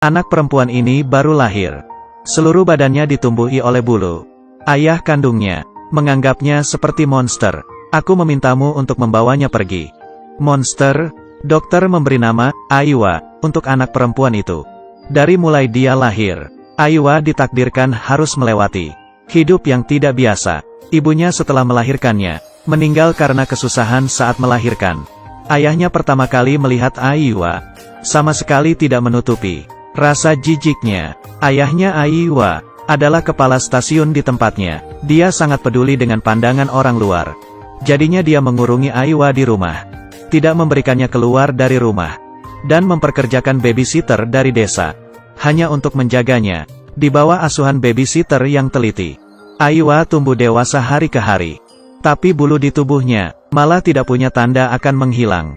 Anak perempuan ini baru lahir. Seluruh badannya ditumbuhi oleh bulu. Ayah kandungnya menganggapnya seperti monster. Aku memintamu untuk membawanya pergi. Monster? Dokter memberi nama, Aiwa, untuk anak perempuan itu. Dari mulai dia lahir, Aiwa ditakdirkan harus melewati hidup yang tidak biasa. Ibunya setelah melahirkannya, meninggal karena kesusahan saat melahirkan. Ayahnya pertama kali melihat Aiwa, sama sekali tidak menutupi rasa jijiknya. Ayahnya Aiwa adalah kepala stasiun di tempatnya. Dia sangat peduli dengan pandangan orang luar. Jadinya dia mengurungi Aiwa di rumah, tidak memberikannya keluar dari rumah, dan memperkerjakan babysitter dari desa, hanya untuk menjaganya, di bawah asuhan babysitter yang teliti. Aiwa tumbuh dewasa hari ke hari, tapi bulu di tubuhnya malah tidak punya tanda akan menghilang,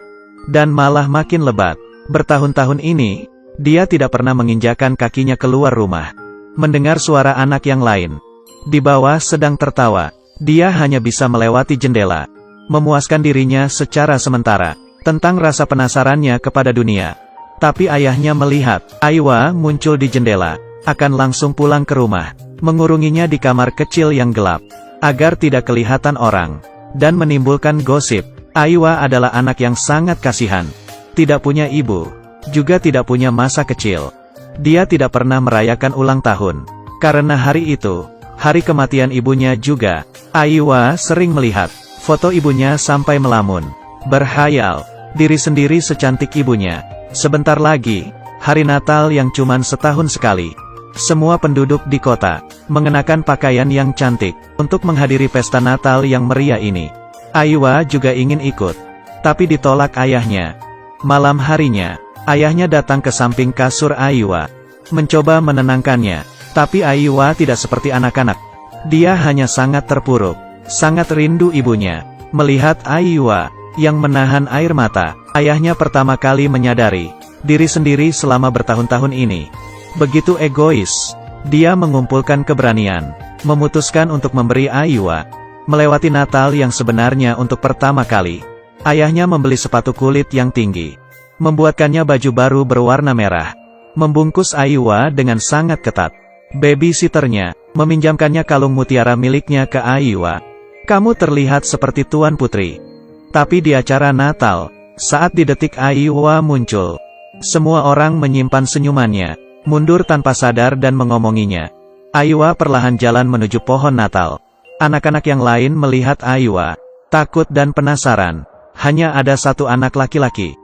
dan malah makin lebat. Bertahun-tahun ini, dia tidak pernah menginjakan kakinya keluar rumah. Mendengar suara anak yang lain di bawah sedang tertawa, dia hanya bisa melewati jendela, memuaskan dirinya secara sementara tentang rasa penasarannya kepada dunia. Tapi ayahnya melihat Aiwa muncul di jendela, akan langsung pulang ke rumah, mengurunginya di kamar kecil yang gelap, agar tidak kelihatan orang, dan menimbulkan gosip. Aiwa adalah anak yang sangat kasihan, tidak punya ibu, juga tidak punya masa kecil. Dia tidak pernah merayakan ulang tahun, karena hari itu, hari kematian ibunya juga. Aiwa sering melihat foto ibunya sampai melamun, berhayal diri sendiri secantik ibunya. Sebentar lagi, hari Natal yang cuman setahun sekali. Semua penduduk di kota mengenakan pakaian yang cantik untuk menghadiri pesta Natal yang meriah ini. Aiwa juga ingin ikut, tapi ditolak ayahnya. Malam harinya, ayahnya datang ke samping kasur Aiwa, mencoba menenangkannya. Tapi Aiwa tidak seperti anak-anak. Dia hanya sangat terpuruk, sangat rindu ibunya. Melihat Aiwa yang menahan air mata, ayahnya pertama kali menyadari diri sendiri selama bertahun-tahun ini begitu egois. Dia mengumpulkan keberanian, memutuskan untuk memberi Aiwa melewati Natal yang sebenarnya untuk pertama kali. Ayahnya membeli sepatu kulit yang tinggi, membuatkannya baju baru berwarna merah, membungkus Aiwa dengan sangat ketat. Babysitternya meminjamkannya kalung mutiara miliknya ke Aiwa. Kamu terlihat seperti Tuan Putri. Tapi di acara Natal, saat di detik Aiwa muncul, semua orang menyimpan senyumannya, mundur tanpa sadar dan mengomonginya. Aiwa perlahan jalan menuju pohon Natal. Anak-anak yang lain melihat Aiwa, takut dan penasaran. Hanya ada satu anak laki-laki,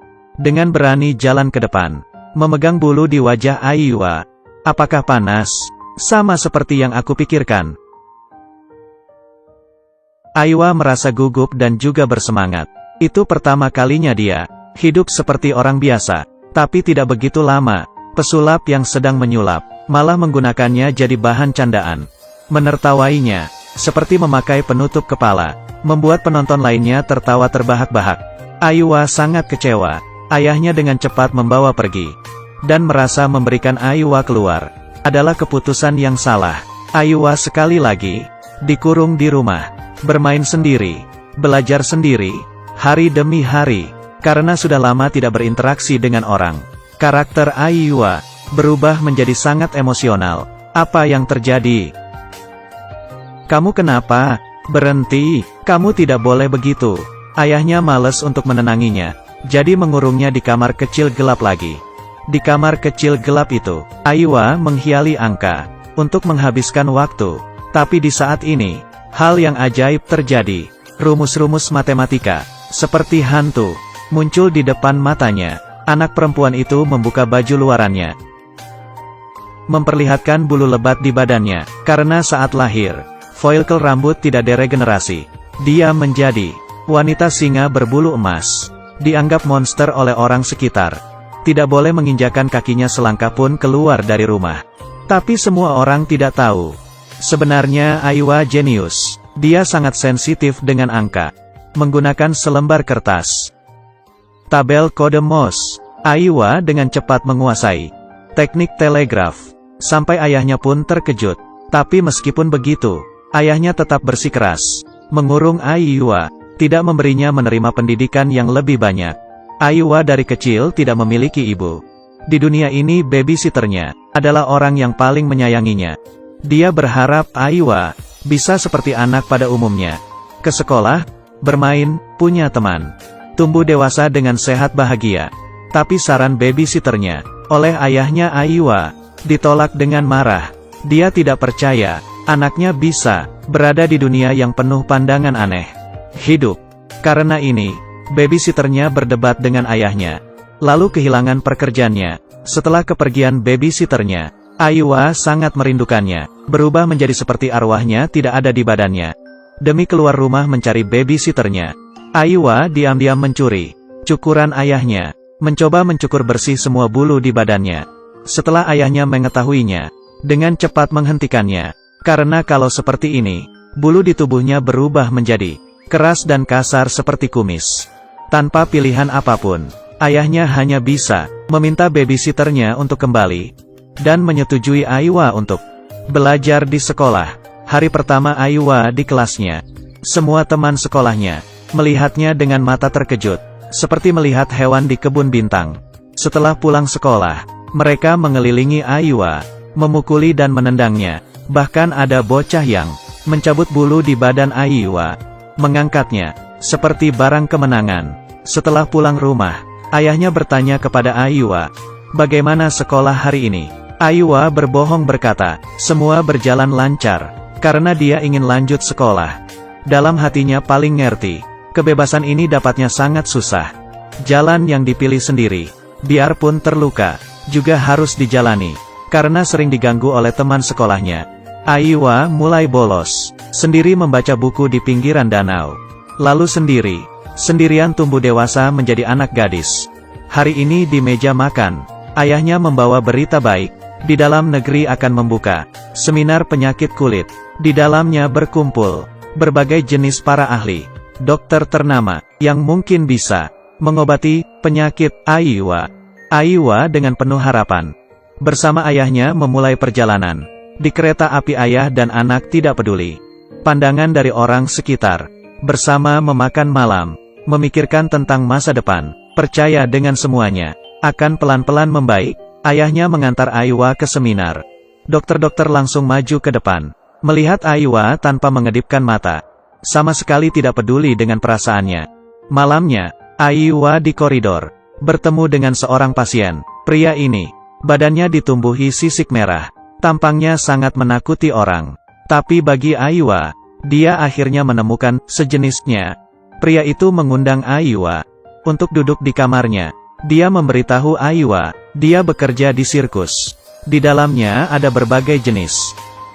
dengan berani jalan ke depan, memegang bulu di wajah Aiwa. Apakah panas? Sama seperti yang aku pikirkan. Aiwa merasa gugup dan juga bersemangat. Itu pertama kalinya dia hidup seperti orang biasa. Tapi tidak begitu lama, pesulap yang sedang menyulap malah menggunakannya jadi bahan candaan. Menertawainya, seperti memakai penutup kepala, membuat penonton lainnya tertawa terbahak-bahak. Aiwa sangat kecewa. Ayahnya dengan cepat membawa pergi, dan merasa memberikan Aiwa keluar adalah keputusan yang salah. Aiwa sekali lagi dikurung di rumah, bermain sendiri, belajar sendiri, hari demi hari, karena sudah lama tidak berinteraksi dengan orang. Karakter Aiwa berubah menjadi sangat emosional. Apa yang terjadi? Kamu kenapa? Berhenti, kamu tidak boleh begitu. Ayahnya malas untuk menenanginya, jadi mengurungnya di kamar kecil gelap lagi. Di kamar kecil gelap itu, Aiwa menghiali angka untuk menghabiskan waktu. Tapi di saat ini, hal yang ajaib terjadi. Rumus-rumus matematika, seperti hantu, muncul di depan matanya. Anak perempuan itu membuka baju luarannya, memperlihatkan bulu lebat di badannya, karena saat lahir, follicle rambut tidak deregenerasi. Dia menjadi wanita singa berbulu emas. Dianggap monster oleh orang sekitar. Tidak boleh menginjakan kakinya selangkah pun keluar dari rumah. Tapi semua orang tidak tahu, sebenarnya Aiwa jenius. Dia sangat sensitif dengan angka. Menggunakan selembar kertas, tabel kode Morse, Aiwa dengan cepat menguasai teknik telegraf, sampai ayahnya pun terkejut. Tapi meskipun begitu, ayahnya tetap bersikeras mengurung Aiwa, tidak memberinya menerima pendidikan yang lebih banyak. Aiwa dari kecil tidak memiliki ibu. Di dunia ini babysitternya adalah orang yang paling menyayanginya. Dia berharap Aiwa bisa seperti anak pada umumnya. Ke sekolah, bermain, punya teman. Tumbuh dewasa dengan sehat bahagia. Tapi saran babysitternya oleh ayahnya Aiwa ditolak dengan marah. Dia tidak percaya anaknya bisa berada di dunia yang penuh pandangan aneh. Hidup. Karena ini, babysitternya berdebat dengan ayahnya. Lalu kehilangan pekerjaannya. Setelah kepergian babysitternya, Aiwa sangat merindukannya, berubah menjadi seperti arwahnya tidak ada di badannya. Demi keluar rumah mencari babysitternya, Aiwa diam-diam mencuri cukuran ayahnya, mencoba mencukur bersih semua bulu di badannya. Setelah ayahnya mengetahuinya, dengan cepat menghentikannya, karena kalau seperti ini, bulu di tubuhnya berubah menjadi keras dan kasar seperti kumis. Tanpa pilihan apapun, ayahnya hanya bisa meminta babysitternya untuk kembali, dan menyetujui Aiwa untuk belajar di sekolah. Hari pertama Aiwa di kelasnya, semua teman sekolahnya melihatnya dengan mata terkejut, seperti melihat hewan di kebun bintang. Setelah pulang sekolah, mereka mengelilingi Aiwa, memukuli dan menendangnya. Bahkan ada bocah yang mencabut bulu di badan Aiwa, mengangkatnya seperti barang kemenangan. Setelah pulang rumah, ayahnya bertanya kepada Aiwa, "Bagaimana sekolah hari ini?" Aiwa berbohong berkata, "Semua berjalan lancar," karena dia ingin lanjut sekolah. Dalam hatinya paling ngerti, kebebasan ini dapatnya sangat susah. Jalan yang dipilih sendiri, biarpun terluka, juga harus dijalani, karena sering diganggu oleh teman sekolahnya. Aiwa mulai bolos, sendiri membaca buku di pinggiran danau. Lalu sendirian tumbuh dewasa menjadi anak gadis. Hari ini di meja makan, ayahnya membawa berita baik. Di dalam negeri akan membuka seminar penyakit kulit. Di dalamnya berkumpul berbagai jenis para ahli, dokter ternama, yang mungkin bisa mengobati penyakit Aiwa. Aiwa dengan penuh harapan, bersama ayahnya memulai perjalanan. Di kereta api ayah dan anak tidak peduli pandangan dari orang sekitar. Bersama memakan malam, memikirkan tentang masa depan, percaya dengan semuanya akan pelan-pelan membaik. Ayahnya mengantar Aiwa ke seminar. Dokter-dokter langsung maju ke depan, melihat Aiwa tanpa mengedipkan mata. Sama sekali tidak peduli dengan perasaannya. Malamnya, Aiwa di koridor, bertemu dengan seorang pasien. Pria ini, badannya ditumbuhi sisik merah. Tampangnya sangat menakuti orang. Tapi bagi Aiwa, dia akhirnya menemukan sejenisnya. Pria itu mengundang Aiwa untuk duduk di kamarnya. Dia memberitahu Aiwa, dia bekerja di sirkus. Di dalamnya ada berbagai jenis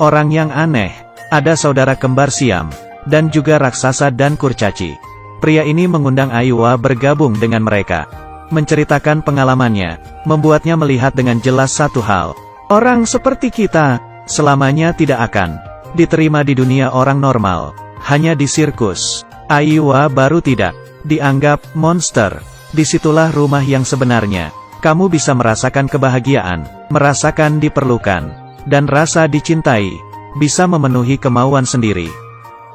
orang yang aneh, ada saudara kembar Siam, dan juga raksasa dan kurcaci. Pria ini mengundang Aiwa bergabung dengan mereka. Menceritakan pengalamannya, membuatnya melihat dengan jelas satu hal. Orang seperti kita, selamanya tidak akan diterima di dunia orang normal. Hanya di sirkus, Aiwa baru tidak dianggap monster. Disitulah rumah yang sebenarnya. Kamu bisa merasakan kebahagiaan, merasakan diperlukan, dan rasa dicintai, bisa memenuhi kemauan sendiri.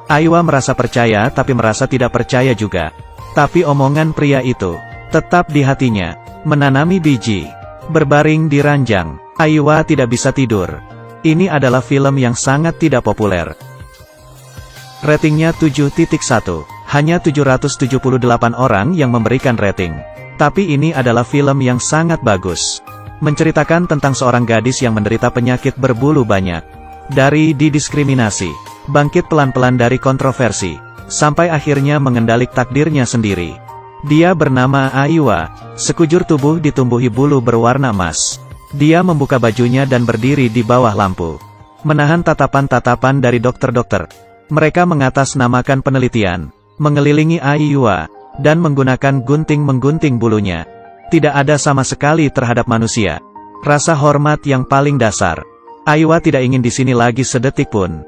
Aiwa merasa percaya tapi merasa tidak percaya juga. Tapi omongan pria itu tetap di hatinya, menanami biji. Berbaring di ranjang, Aiwa tidak bisa tidur. Ini adalah film yang sangat tidak populer. Ratingnya 7.1. Hanya 778 orang yang memberikan rating. Tapi ini adalah film yang sangat bagus. Menceritakan tentang seorang gadis yang menderita penyakit berbulu banyak. Dari didiskriminasi, bangkit pelan-pelan dari kontroversi, sampai akhirnya mengendalik takdirnya sendiri. Dia bernama Aiwa. Sekujur tubuh ditumbuhi bulu berwarna emas. Dia membuka bajunya dan berdiri di bawah lampu, menahan tatapan-tatapan dari dokter-dokter. Mereka mengatasnamakan penelitian, mengelilingi Aiwa, dan menggunakan gunting menggunting bulunya. Tidak ada sama sekali terhadap manusia. Rasa hormat yang paling dasar. Aiwa tidak ingin di sini lagi sedetik pun.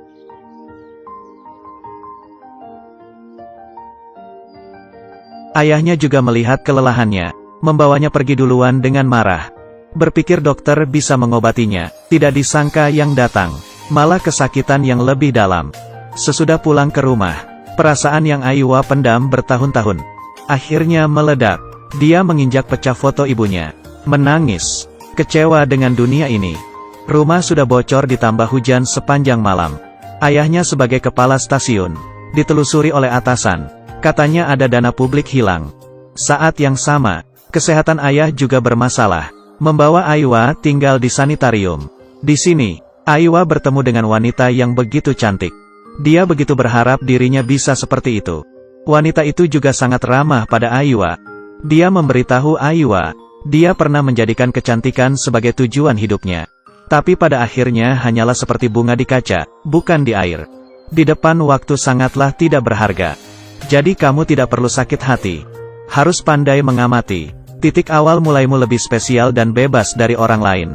Ayahnya juga melihat kelelahannya, membawanya pergi duluan dengan marah. Berpikir dokter bisa mengobatinya, tidak disangka yang datang malah kesakitan yang lebih dalam. Sesudah pulang ke rumah, perasaan yang Aiwa pendam bertahun-tahun akhirnya meledak. Dia menginjak pecah foto ibunya, menangis. Kecewa dengan dunia ini. Rumah sudah bocor ditambah hujan sepanjang malam. Ayahnya sebagai kepala stasiun. Ditelusuri oleh atasan. Katanya ada dana publik hilang. Saat yang sama, kesehatan ayah juga bermasalah. Membawa Aiwa tinggal di sanitarium. Di sini, Aiwa bertemu dengan wanita yang begitu cantik. Dia begitu berharap dirinya bisa seperti itu. Wanita itu juga sangat ramah pada Aiwa. Dia memberitahu Aiwa, dia pernah menjadikan kecantikan sebagai tujuan hidupnya. Tapi pada akhirnya hanyalah seperti bunga di kaca, bukan di air. Di depan waktu sangatlah tidak berharga. Jadi kamu tidak perlu sakit hati. Harus pandai mengamati. Titik awal mulaimu lebih spesial dan bebas dari orang lain.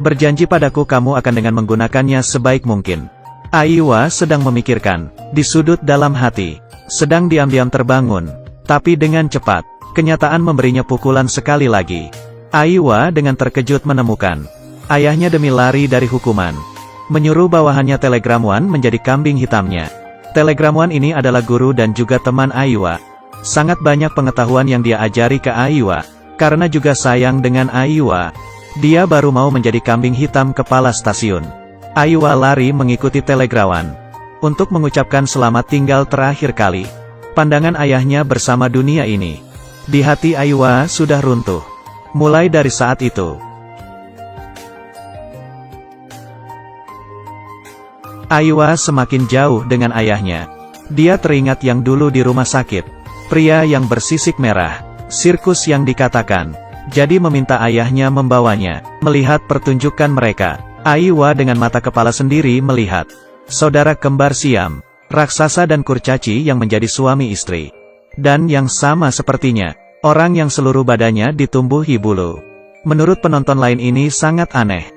Berjanji padaku kamu akan dengan menggunakannya sebaik mungkin. Aiwa sedang memikirkan, di sudut dalam hati, sedang diam-diam terbangun, tapi dengan cepat, kenyataan memberinya pukulan sekali lagi. Aiwa dengan terkejut menemukan, ayahnya demi lari dari hukuman, menyuruh bawahannya Telegram One menjadi kambing hitamnya. Telegram One ini adalah guru dan juga teman Aiwa. Sangat banyak pengetahuan yang dia ajari ke Aiwa, karena juga sayang dengan Aiwa. Dia baru mau menjadi kambing hitam kepala stasiun. Aiwa lari mengikuti Telegram untuk mengucapkan selamat tinggal terakhir kali. Pandangan ayahnya bersama dunia ini. Di hati Aiwa sudah runtuh. Mulai dari saat itu, Aiwa semakin jauh dengan ayahnya. Dia teringat yang dulu di rumah sakit. Pria yang bersisik merah. Sirkus yang dikatakan. Jadi meminta ayahnya membawanya. Melihat pertunjukan mereka. Aiwa dengan mata kepala sendiri melihat saudara kembar Siam, raksasa dan kurcaci yang menjadi suami istri. Dan yang sama sepertinya, orang yang seluruh badannya ditumbuhi bulu. Menurut penonton lain ini sangat aneh.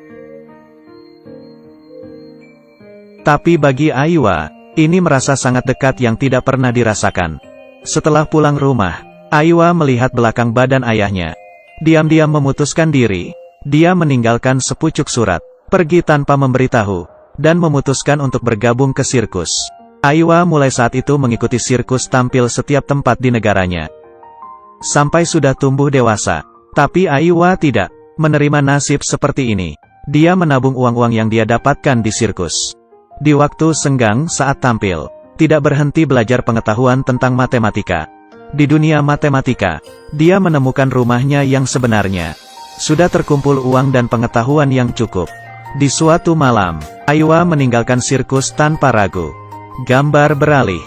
Tapi bagi Aiwa, ini merasa sangat dekat yang tidak pernah dirasakan. Setelah pulang rumah, Aiwa melihat belakang badan ayahnya. Diam-diam memutuskan diri. Dia meninggalkan sepucuk surat. Pergi tanpa memberitahu, dan memutuskan untuk bergabung ke sirkus. Aiwa mulai saat itu mengikuti sirkus tampil setiap tempat di negaranya. Sampai sudah tumbuh dewasa. Tapi Aiwa tidak menerima nasib seperti ini. Dia menabung uang-uang yang dia dapatkan di sirkus. Di waktu senggang saat tampil, tidak berhenti belajar pengetahuan tentang matematika. Di dunia matematika, dia menemukan rumahnya yang sebenarnya. Sudah terkumpul uang dan pengetahuan yang cukup. Di suatu malam, Aiwa meninggalkan sirkus tanpa ragu. Gambar beralih.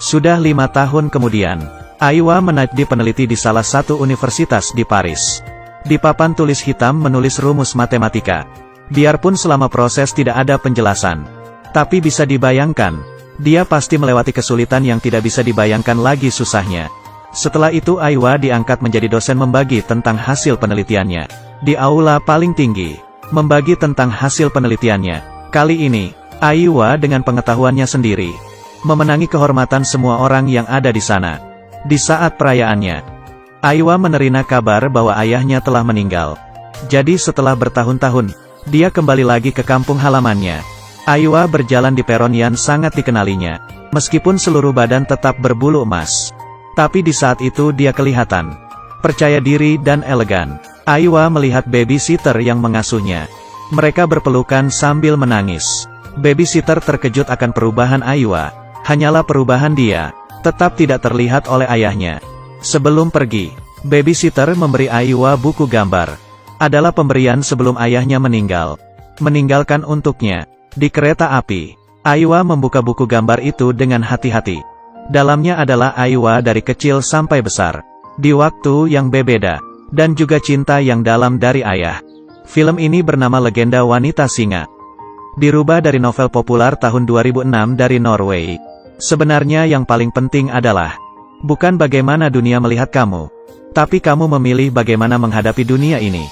Sudah 5 tahun kemudian, Aiwa menjadi peneliti di salah satu universitas di Paris. Di papan tulis hitam menulis rumus matematika. Biarpun selama proses tidak ada penjelasan. Tapi bisa dibayangkan, dia pasti melewati kesulitan yang tidak bisa dibayangkan lagi susahnya. Setelah itu Aiwa diangkat menjadi dosen membagi tentang hasil penelitiannya. Di aula paling tinggi. Membagi tentang hasil penelitiannya. Kali ini, Aiwa dengan pengetahuannya sendiri, memenangi kehormatan semua orang yang ada di sana. Di saat perayaannya, Aiwa menerima kabar bahwa ayahnya telah meninggal. Jadi setelah bertahun-tahun, dia kembali lagi ke kampung halamannya. Aiwa berjalan di peron yang sangat dikenalinya. Meskipun seluruh badan tetap berbulu emas. Tapi di saat itu dia kelihatan percaya diri dan elegan. Aiwa melihat babysitter yang mengasuhnya. Mereka berpelukan sambil menangis. Babysitter terkejut akan perubahan Aiwa. Hanyalah perubahan dia, tetap tidak terlihat oleh ayahnya. Sebelum pergi, babysitter memberi Aiwa buku gambar. Adalah pemberian sebelum ayahnya meninggal. Meninggalkan untuknya. Di kereta api, Aiwa membuka buku gambar itu dengan hati-hati. Dalamnya adalah Aiwa dari kecil sampai besar. Di waktu yang berbeda. Dan juga cinta yang dalam dari ayah. Film ini bernama Legenda Wanita Singa. Dirubah dari novel populer tahun 2006 dari Norway. Sebenarnya yang paling penting adalah, bukan bagaimana dunia melihat kamu, tapi kamu memilih bagaimana menghadapi dunia ini.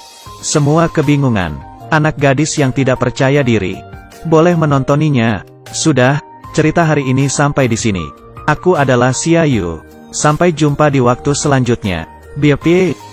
Semua kebingungan, anak gadis yang tidak percaya diri, boleh menontoninya. Sudah, cerita hari ini sampai di sini. Aku adalah Xia Yu. Sampai jumpa di waktu selanjutnya. Bye.